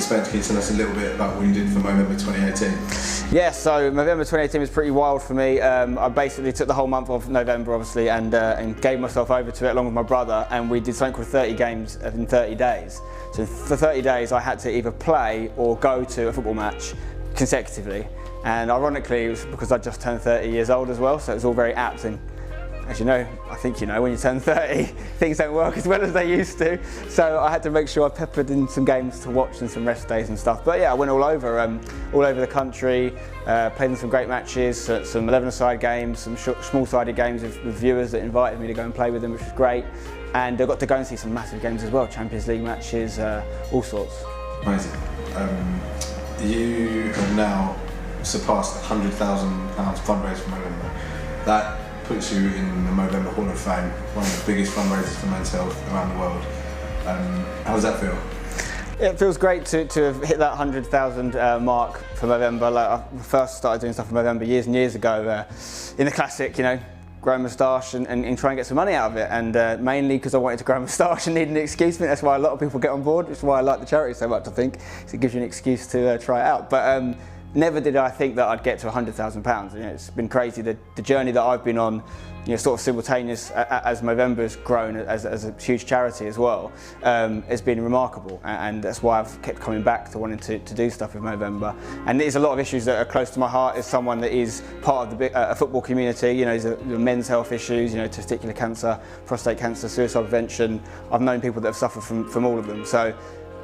respect, can you tell us a little bit about what you did for Movember 2018? Yeah, so November 2018 was pretty wild for me. I basically took the whole month of November, obviously, and gave myself over to it along with my brother, and we did something called 30 games in 30 days. So for 30 days I had to either play or go to a football match consecutively, and ironically it was because I just turned 30 years old as well, so it was all very apt. And as you know, I think you know, when you turn 30, things don't work as well as they used to. So I had to make sure I peppered in some games to watch and some rest days and stuff. But yeah, I went all over the country, played in some great matches, some 11-a-side games, some small-sided games with viewers that invited me to go and play with them, which was great. And I got to go and see some massive games as well, Champions League matches, all sorts. Amazing. You have now surpassed £100,000 fundraise for Movember. That puts you in the Movember Hall of Fame, one of the biggest fundraisers for men's health around the world. How does that feel? It feels great to have hit that 100,000 mark for Movember. Like, I first started doing stuff for Movember years and years ago in the classic, you know, grow a moustache and try and get some money out of it, and mainly because I wanted to grow a moustache and needed an excuse. I think that's why a lot of people get on board, which is why I like the charity so much, I think. So it gives you an excuse to try it out. But never did I think that I'd get to £100,000. You know, it's been crazy. The journey that I've been on, you know, sort of simultaneous as Movember's grown as a huge charity as well, has been remarkable, and that's why I've kept coming back to wanting to do stuff with Movember. And there's a lot of issues that are close to my heart as someone that is part of the football community. You know, there's the men's health issues, you know, testicular cancer, prostate cancer, suicide prevention. I've known people that have suffered from all of them. So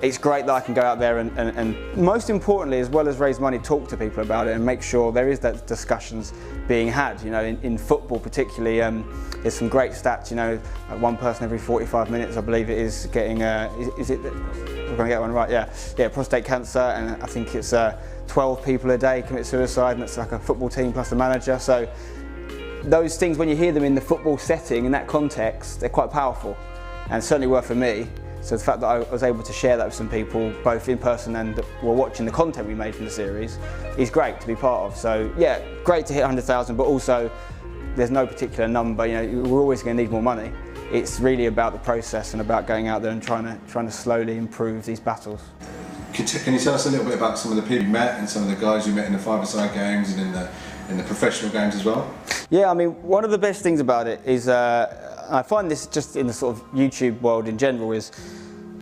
it's great that I can go out there and most importantly, as well as raise money, talk to people about it and make sure there is that discussions being had. You know, in football particularly, there's some great stats. You know, like one person every 45 minutes, I believe it is, getting is it? We're going to get one right. Yeah, prostate cancer, and I think it's 12 people a day commit suicide, and it's like a football team plus the manager. So those things, when you hear them in the football setting, in that context, they're quite powerful, and certainly were for me. So the fact that I was able to share that with some people, both in person and were watching the content we made from the series, is great to be part of. So yeah, great to hit 100,000, but also there's no particular number. You know, we're always going to need more money. It's really about the process and about going out there and trying to slowly improve these battles. Can you tell us a little bit about some of the people you met and some of the guys you met in the five-a-side games and in the professional games as well? Yeah, I mean, one of the best things about it is, I find this just in the sort of YouTube world in general, is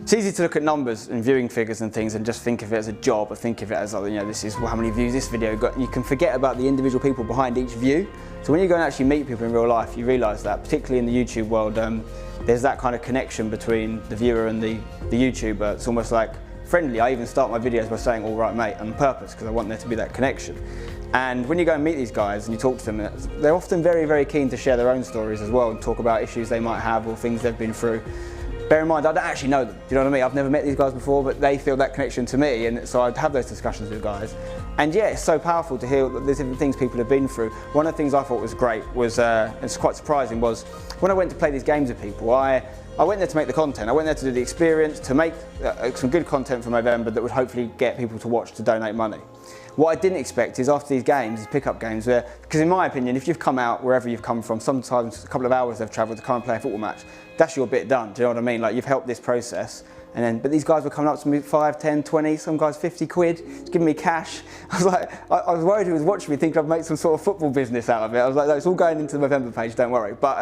it's easy to look at numbers and viewing figures and things and just think of it as a job, or think of it as, you know, this is how many views this video got. You can forget about the individual people behind each view. So when you go and actually meet people in real life, you realise that, particularly in the YouTube world, there's that kind of connection between the viewer and the YouTuber. It's almost like friendly. I even start my videos by saying, "All right, mate," on purpose, because I want there to be that connection. And when you go and meet these guys and you talk to them, they're often very, very keen to share their own stories as well and talk about issues they might have or things they've been through. Bear in mind, I don't actually know them, do you know what I mean? I've never met these guys before, but they feel that connection to me, and so I'd have those discussions with guys. And yeah, it's so powerful to hear the different things people have been through. One of the things I thought was great was, it's quite surprising, was when I went to play these games with people, I went there to make the content. I went there to do the experience, to make some good content for Movember that would hopefully get people to watch, to donate money. What I didn't expect is after these games, these pick-up games, because in my opinion, if you've come out wherever you've come from, sometimes a couple of hours they've travelled to come and play a football match, that's your bit done, do you know what I mean? Like, you've helped this process. But these guys were coming up to me 5, 10, 20, some guys 50 quid, giving me cash. I was like, I was worried who was watching me, thinking I'd make some sort of football business out of it. I was like, no, it's all going into the Movember page, don't worry. But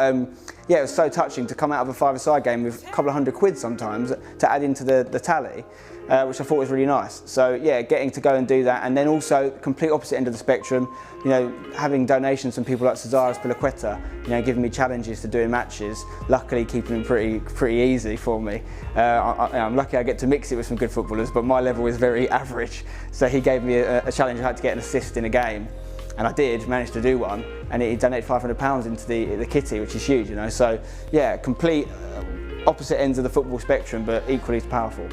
yeah, it was so touching to come out of a five-a-side game with a couple of £100 sometimes to add into the tally, which I thought was really nice. So yeah, getting to go and do that, and then also complete opposite end of the spectrum, you know, having donations from people like Cesaris Pilaqueta, you know, giving me challenges to doing matches, luckily keeping them pretty easy for me. I'm lucky I get to mix it with some good footballers, but my level is very average. So he gave me a challenge. I had to get an assist in a game, and I did manage to do one, and he donated £500 into the kitty, which is huge, you know. So yeah, complete opposite ends of the football spectrum, but equally as powerful.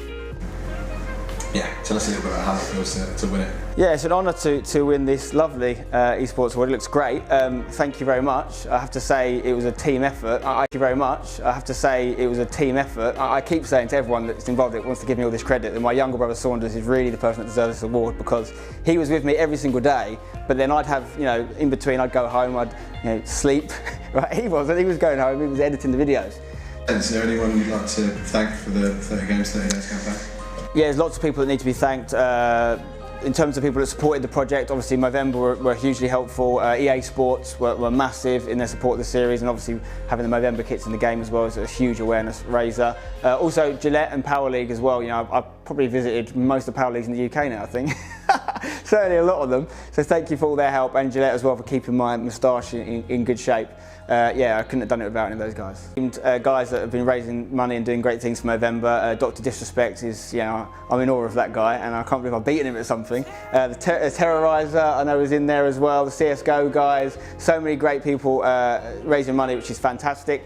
Yeah, tell us a little bit about how it feels to win it. Yeah, it's an honour to win this lovely Esports Award. It looks great. Thank you very much. I have to say it was a team effort. Thank you very much. I have to say it was a team effort. I keep saying to everyone that's involved that wants to give me all this credit that my younger brother Saunders is really the person that deserves this award, because he was with me every single day, but then I'd have, you know, in between I'd go home, I'd, you know, sleep. Right? He was going home, he was editing the videos. And is there anyone you'd like to thank for the 30 games, 30 days campaign? Yeah, there's lots of people that need to be thanked. In terms of people that supported the project, obviously Movember were hugely helpful. EA Sports were massive in their support of the series, and obviously having the Movember kits in the game as well is a huge awareness raiser. Also Gillette and Power League as well. You know, I've probably visited most of the Power Leagues in the UK now, I think. Certainly a lot of them. So thank you for all their help, and Gillette as well for keeping my moustache in good shape. Yeah, I couldn't have done it without any of those guys. Guys that have been raising money and doing great things for Movember. Dr. Disrespect is, you know, I'm in awe of that guy, and I can't believe I've beaten him at something. The Terrorizer, I know, was in there as well. The CSGO guys, so many great people raising money, which is fantastic.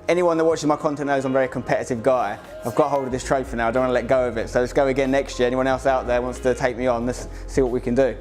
Anyone that watches my content knows I'm a very competitive guy. I've got hold of this trophy now, I don't want to let go of it. So let's go again next year. Anyone else out there wants to take me on, let's see what we can do.